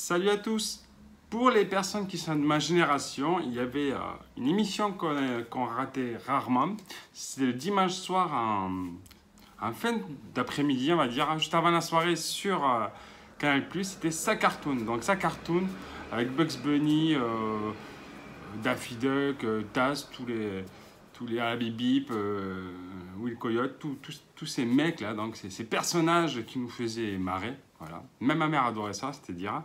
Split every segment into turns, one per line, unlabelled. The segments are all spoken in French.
Salut à tous. Pour les personnes qui sont de ma génération, il y avait une émission qu'on ratait rarement. C'était le dimanche soir en fin d'après-midi, on va dire, juste avant la soirée sur Canal+. C'était Sa Cartoon. Donc Sa Cartoon avec Bugs Bunny, Daffy Duck, Taz, tous les Abby Bip, Will Coyote, tous ces mecs là, donc ces personnages qui nous faisaient marrer. Voilà. Même ma mère adorait ça, c'était dire.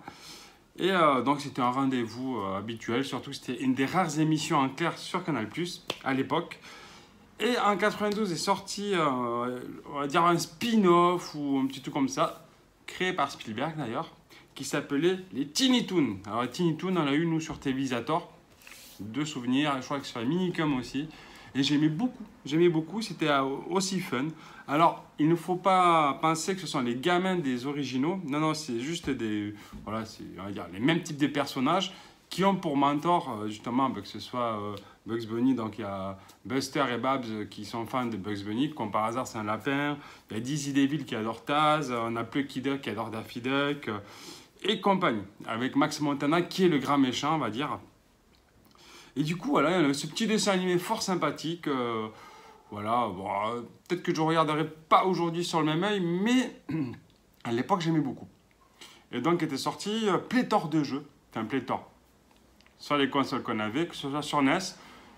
Et donc c'était un rendez-vous habituel, surtout c'était une des rares émissions en clair sur Canal+, à l'époque. Et en 92 est sorti, on va dire un spin-off ou un petit truc comme ça, créé par Spielberg d'ailleurs, qui s'appelait les Tiny Toons. Alors les Tiny Toons, on l'a eu nous sur Télévisateur, deux souvenirs, je crois que sur la Minicum aussi. Et j'aimais beaucoup, c'était aussi fun. Alors, il ne faut pas penser que ce sont les gamins des originaux. Non, non, c'est juste voilà, on va dire, les mêmes types de personnages qui ont pour mentor, justement, que ce soit Bugs Bunny. Donc, il y a Buster et Babs qui sont fans de Bugs Bunny, comme par hasard, c'est un lapin. Il y a Dizzy Devil qui adore Taz. On a Plucky Duck qui adore Daffy Duck. Et compagnie, avec Max Montana qui est le grand méchant, on va dire. Et du coup, voilà, il y a ce petit dessin animé fort sympathique. Voilà, bon, peut-être que je ne regarderai pas aujourd'hui sur le même œil, mais à l'époque, j'aimais beaucoup. Et donc, était sorti pléthore de jeux, enfin pléthore, sur les consoles qu'on avait, que ce soit sur NES,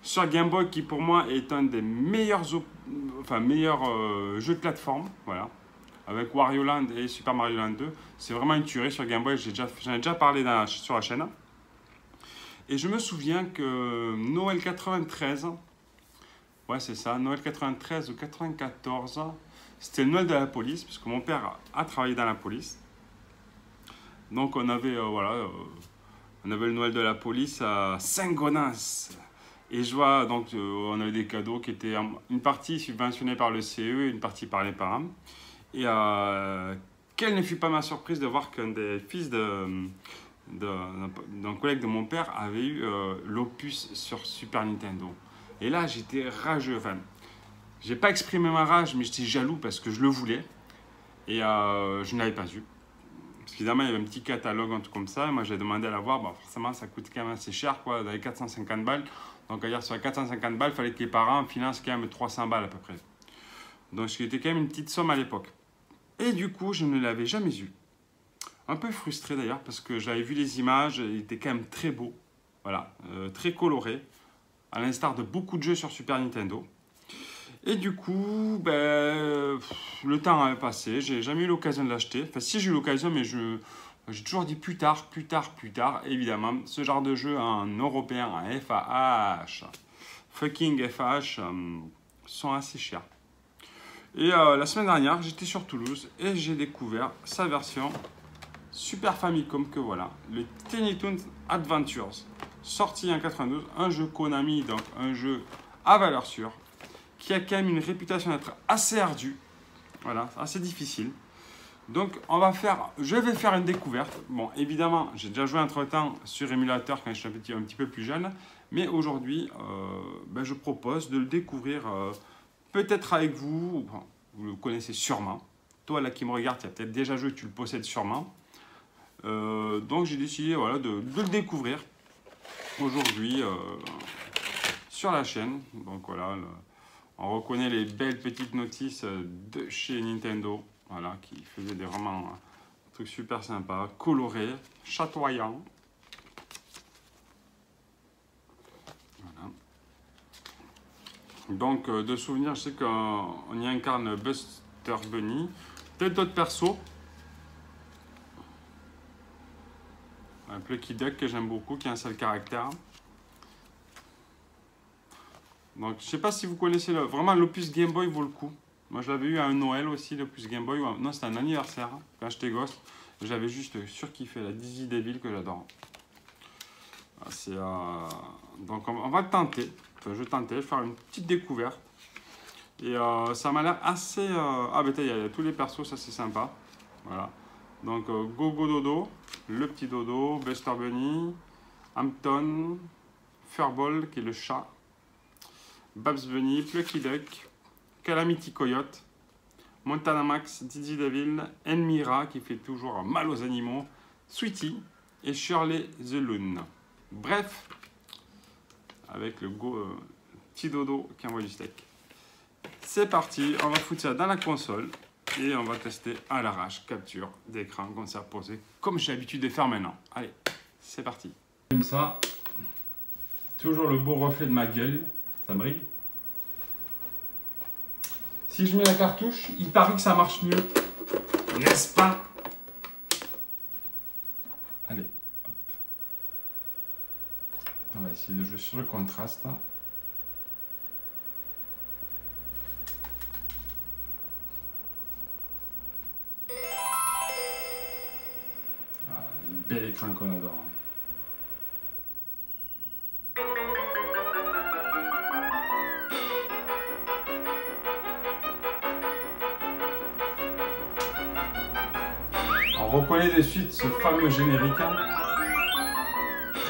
sur Game Boy, qui pour moi est un des meilleurs jeux de plateforme, voilà, avec Wario Land et Super Mario Land 2. C'est vraiment une tuerie sur Game Boy, j'en ai déjà parlé sur la chaîne. Et je me souviens que Noël 93, ouais c'est ça, Noël 93 ou 94, c'était le Noël de la police, puisque mon père a travaillé dans la police. Donc on avait, on avait le Noël de la police à Saint-Gonens. Et je vois, donc on avait des cadeaux qui étaient une partie subventionnée par le CE et une partie par les parents. Et quelle ne fut pas ma surprise de voir qu'un des fils d'un collègue de mon père avait eu l'opus sur Super Nintendo. Et là, j'étais rageux. Enfin, j'ai pas exprimé ma rage, mais j'étais jaloux parce que je le voulais. Et je ne l'avais pas eu. Parce qu'évidemment, il y avait un petit catalogue, un truc comme ça. Et moi, j'ai demandé à l'avoir. Bon, forcément, ça coûte quand même assez cher, quoi, dans les 450 balles. Donc, à dire sur les 450 balles, il fallait que les parents financent quand même 300 balles à peu près. Donc, c'était quand même une petite somme à l'époque. Et du coup, je ne l'avais jamais eu. Un peu frustré d'ailleurs parce que j'avais vu les images, il était quand même très beau, voilà, très coloré, à l'instar de beaucoup de jeux sur Super Nintendo. Et du coup, le temps avait passé, j'ai jamais eu l'occasion de l'acheter. Enfin, si j'ai eu l'occasion, mais j'ai toujours dit plus tard. Évidemment, ce genre de jeu en européen, en FAH, fucking FAH, sont assez chers. Et la semaine dernière, j'étais sur Toulouse et j'ai découvert sa version Super Famicom, que voilà, le Tiny Toons Adventures, sorti en 92, un jeu Konami, donc un jeu à valeur sûre, qui a quand même une réputation d'être assez ardu, voilà, assez difficile. Donc je vais faire une découverte. Bon, évidemment, j'ai déjà joué entre-temps sur émulateur quand je suis un petit peu plus jeune, mais aujourd'hui, je propose de le découvrir peut-être avec vous, vous le connaissez sûrement. Toi là qui me regarde, tu as peut-être déjà joué, tu le possèdes sûrement. Donc j'ai décidé voilà, de le découvrir aujourd'hui sur la chaîne. Donc voilà, on reconnaît les belles petites notices de chez Nintendo, voilà, qui faisaient vraiment un truc super sympa, coloré, chatoyant. Voilà. Donc de souvenirs, je sais qu'on y incarne Buster Bunny, peut-être d'autres persos. Un Plucky Duck que j'aime beaucoup, qui a un seul caractère. Donc, je ne sais pas si vous connaissez vraiment l'opus Game Boy vaut le coup. Moi, je l'avais eu à un Noël aussi, l'opus Game Boy. Non, c'était un anniversaire, quand j'étais gosse. J'avais juste surkiffé la Dizzy Devil que j'adore. Donc, on va tenter. Enfin, je vais tenter, je vais faire une petite découverte. Et ça m'a l'air assez... Ah, ben, il y a tous les persos, ça c'est sympa. Voilà. Donc, Gogo Dodo, le petit dodo, Buster Bunny, Hampton, Furball, qui est le chat, Babs Bunny, Plucky Duck, Calamity Coyote, Montana Max, Dizzy Devil, Enmira, qui fait toujours mal aux animaux, Sweetie, et Shirley the Loon. Bref, avec le petit dodo qui envoie du steak. C'est parti, on va foutre ça dans la console et on va tester à l'arrache, capture d'écran comme ça posé, comme j'ai l'habitude de faire maintenant. Allez, c'est parti. Comme ça, toujours le beau reflet de ma gueule, ça brille. Si je mets la cartouche, il paraît que ça marche mieux, n'est-ce pas? Allez, hop. On va essayer de jouer sur le contraste. Bel écran qu'on adore. On reconnaît de suite ce fameux générique.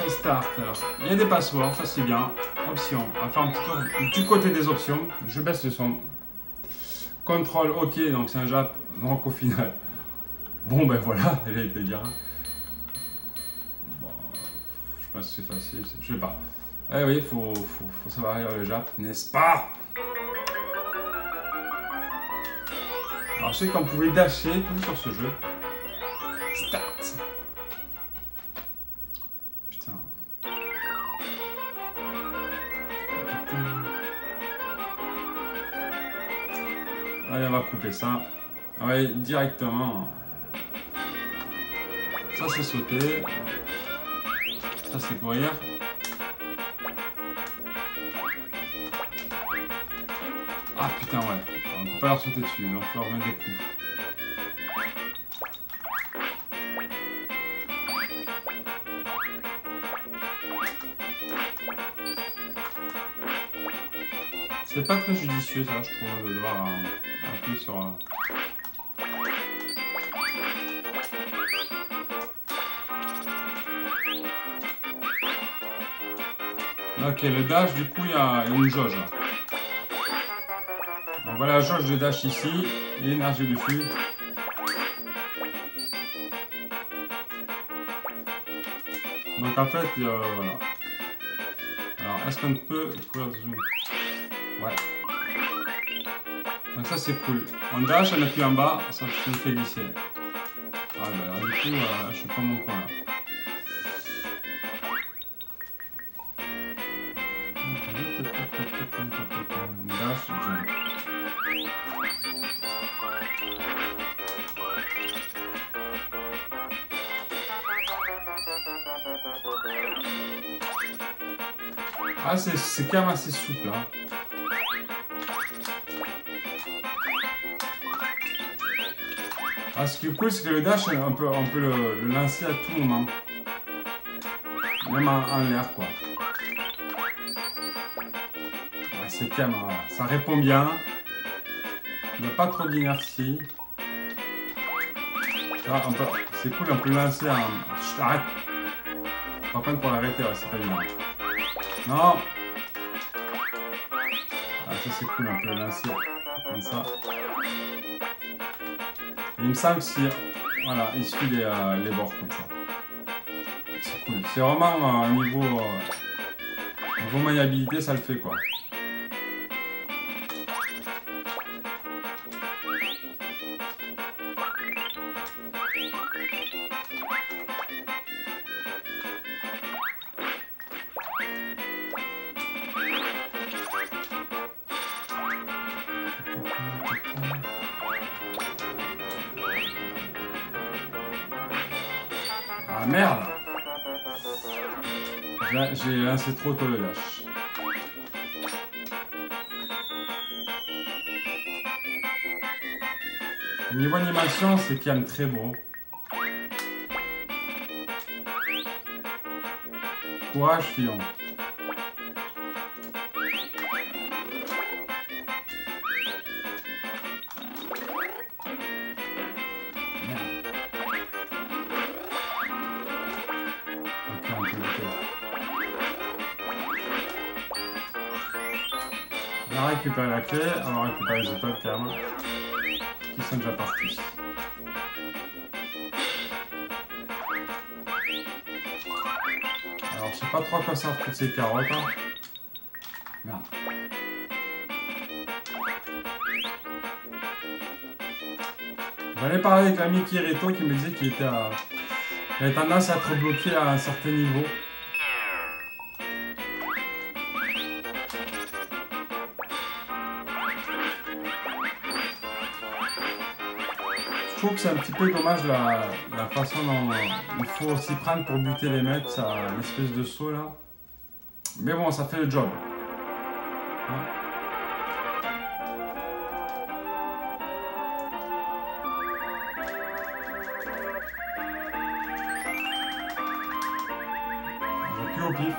Restart. Alors, il y a des passeports, ça c'est bien. Options. On va faire un petit tour du côté des options. Je baisse le son. Contrôle, ok, donc c'est un Jap. Donc au final, bon ben voilà, j'allais te dire. Je pense que c'est facile, je sais pas. Eh oui, faut savoir lire le Jap, n'est-ce pas? Alors je sais qu'on pouvait dasher sur ce jeu. Start. Putain. Allez, on va couper ça. Ouais, directement. Ça c'est sauter. Ça c'est courir. Ah putain ouais, on ne peut pas leur sauter dessus, donc il faut leur mettre des coups. C'est pas très judicieux ça je trouve de devoir appuyer sur... Ok, le dash, du coup, il y a une jauge. Donc voilà la jauge de dash ici, et l'énergie dessus. Donc en fait, voilà. Alors, est-ce qu'on peut courir dessus? Ouais. Donc ça, c'est cool. On dash, on appuie en bas, ça me fait glisser. Ah bah alors, du coup, je suis pas mon coin là. Dash, jump. Ah, c'est quand même assez souple. Hein. Ah, ce qui est cool, c'est que le dash, on peut le lancer à tout moment. Même en l'air, quoi. Ouais, c'est quand même, ça répond bien. Il n'y a pas trop d'inertie. C'est cool, on peut le lancer en... Chut, arrête. Par contre, pour l'arrêter, ouais, c'est pas évident. Non. Ah, ça c'est cool, on peut le lancer comme ça. Et il me semble que si... Voilà, il suit les bords comme ça. C'est cool. C'est vraiment niveau maniabilité, ça le fait quoi. Ah merde! J'ai lancé trop tôt le dash. Niveau animation, c'est quand même très beau. Courage, Fillon. On va récupérer la clé, on va récupérer les étoiles quand même, qui sont déjà partis. Alors, je sais pas trop à quoi servent toutes ces carottes. Hein. Merde. J'en ai parlé avec l'ami Kirito qui me disait qu'il avait tendance à être bloqué à un certain niveau. Je trouve que c'est un petit peu dommage la façon dont il faut s'y prendre pour buter les mecs, ça, l'espèce de saut là. Mais bon, ça fait le job. Hein. Au pif.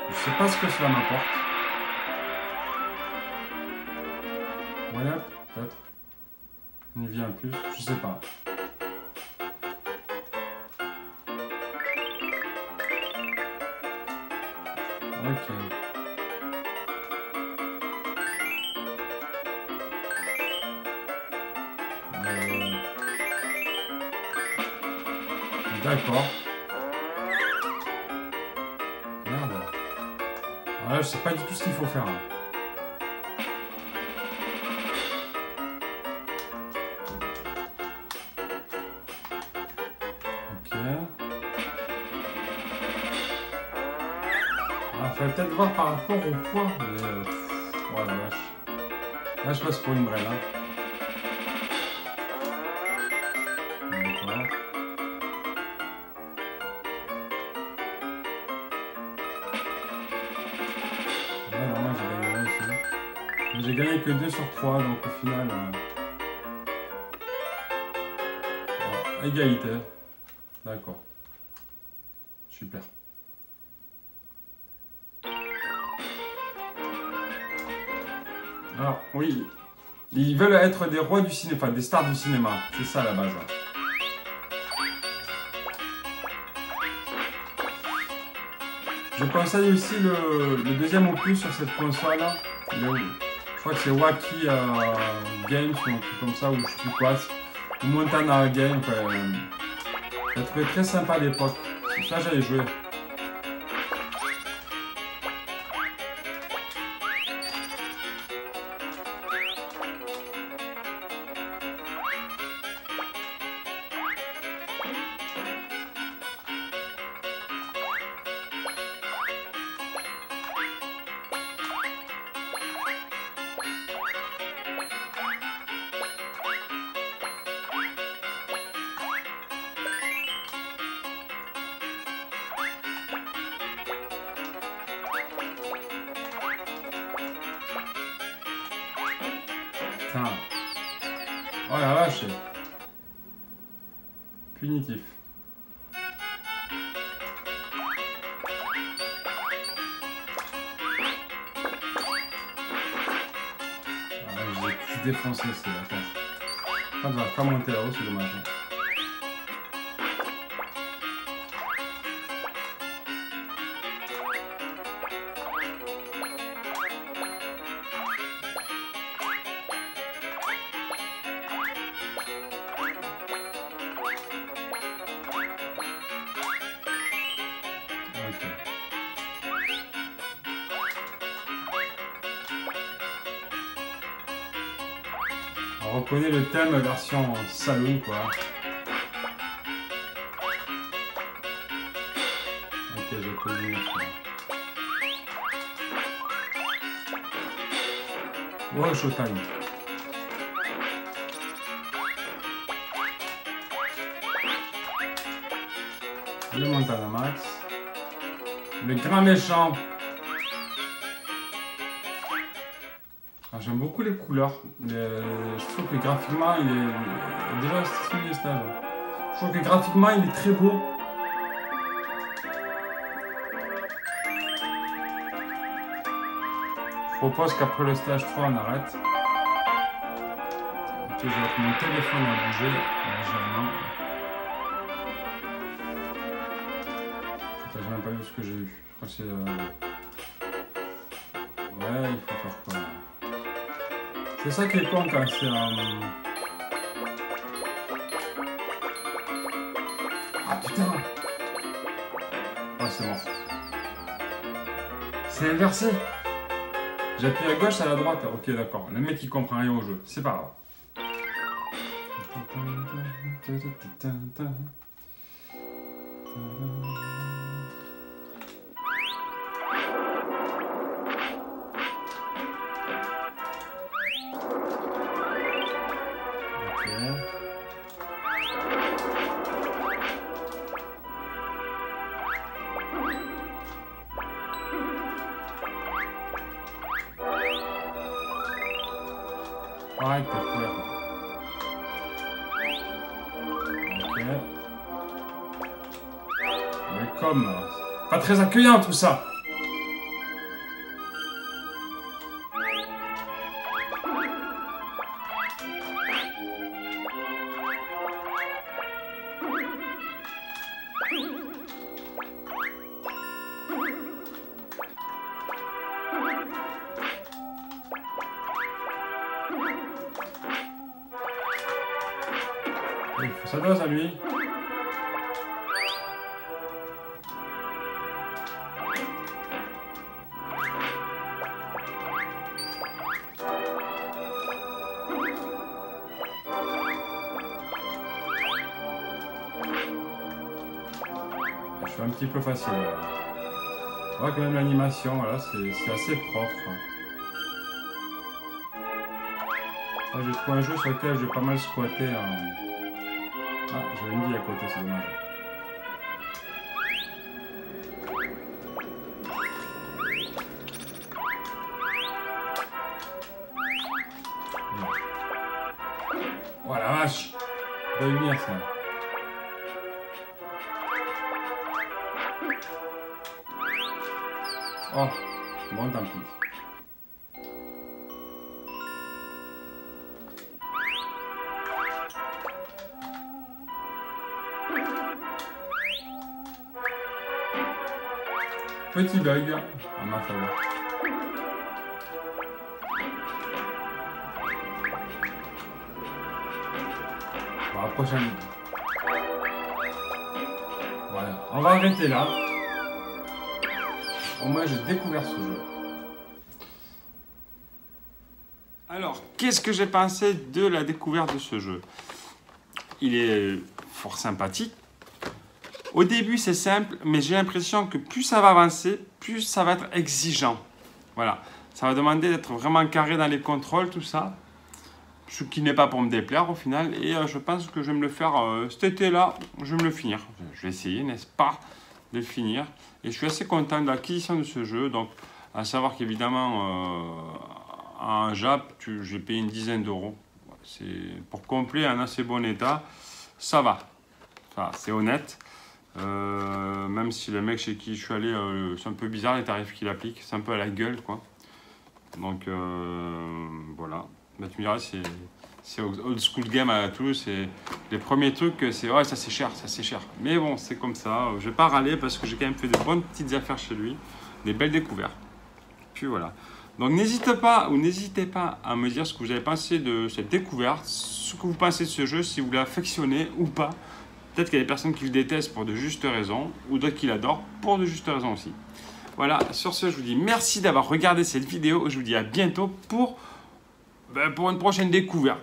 Je sais pas ce que cela m'apporte. Voilà, peut-être. Une vie en plus, je sais pas. Ok. D'accord. Merde. Alors là, je sais pas du tout ce qu'il faut faire. Ok. Ah, fallait peut-être voir par rapport au poids. Mais oh la vache. Là, je passe pour une brêle. Hein. J'ai gagné que 2 sur 3, donc au final... égalité. D'accord. Super. Alors, oui. Ils veulent être des rois du cinéma, enfin des stars du cinéma. C'est ça la base. Je conseille aussi le deuxième opus sur cette console. Je crois que c'est Wacky Games ou un truc comme ça, ou je sais plus quoi. Ou Montana Game. Enfin, j'ai trouvé très sympa à l'époque. Ça, j'avais joué. Putain. Oh la vache. Punitif. J'ai défoncé, c'est la tâche. Ah, je vais pas monter là-haut, c'est dommage. On reconnaît le thème version saloon quoi. Ok, j'ai connu ça. Ouais, Showtime. Le Montana Max. Le grand méchant. J'aime beaucoup les couleurs. Je trouve que graphiquement, il est déjà stylé stage. Je trouve que graphiquement, il est très beau. Je propose qu'après le stage 3, on arrête. Ok, je vais mettre mon téléphone à bouger légèrement. J'ai même pas vu ce que j'ai eu. Je crois que c'est... Ouais, il faut faire quoi? C'est ça qui est con quand c'est Ah putain! c'est mort. C'est inversé. J'appuie à gauche, c'est à la droite. Ok, d'accord. Le mec, il comprend rien au jeu. C'est pas grave. Arrête de courir. Ok. Welcome. Pas très accueillant tout ça. Il faut sa dose à lui. Je suis un petit peu facile. On voit quand même l'animation, voilà, c'est assez propre. J'ai trouvé un jeu sur lequel j'ai pas mal squatté. Ah, j'avais une vie à côté, c'est dommage. Oh la vache! Ça va venir ça. Oh, bon, tant pis. Petit bug en ma faveur. Bon, à la prochaine. Voilà, on va arrêter là. Au moins, j'ai découvert ce jeu. Alors, qu'est-ce que j'ai pensé de la découverte de ce jeu? Il est fort sympathique. Au début, c'est simple, mais j'ai l'impression que plus ça va avancer, plus ça va être exigeant. Voilà, ça va demander d'être vraiment carré dans les contrôles, tout ça. Ce qui n'est pas pour me déplaire au final. Et je pense que je vais me le faire cet été-là, je vais me le finir. Je vais essayer, n'est-ce pas, de le finir. Et je suis assez content de l'acquisition de ce jeu. Donc, à savoir qu'évidemment, en Jap, j'ai payé une dizaine d'euros. Pour complet, en assez bon état, ça va. Enfin, c'est honnête. Même si le mec chez qui je suis allé, c'est un peu bizarre les tarifs qu'il applique, c'est un peu à la gueule quoi. Donc voilà, bah, tu me diras c'est old school game à Toulouse, c'est les premiers trucs, c'est ouais ça c'est cher, mais bon c'est comme ça, je vais pas râler parce que j'ai quand même fait de bonnes petites affaires chez lui, des belles découvertes, puis voilà. Donc n'hésitez pas à me dire ce que vous avez pensé de cette découverte, ce que vous pensez de ce jeu, si vous l'affectionnez ou pas. Peut-être qu'il y a des personnes qui le détestent pour de justes raisons, ou d'autres qui l'adorent pour de justes raisons aussi. Voilà, sur ce, je vous dis merci d'avoir regardé cette vidéo. Je vous dis à bientôt pour une prochaine découverte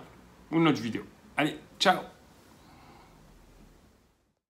ou une autre vidéo. Allez, ciao!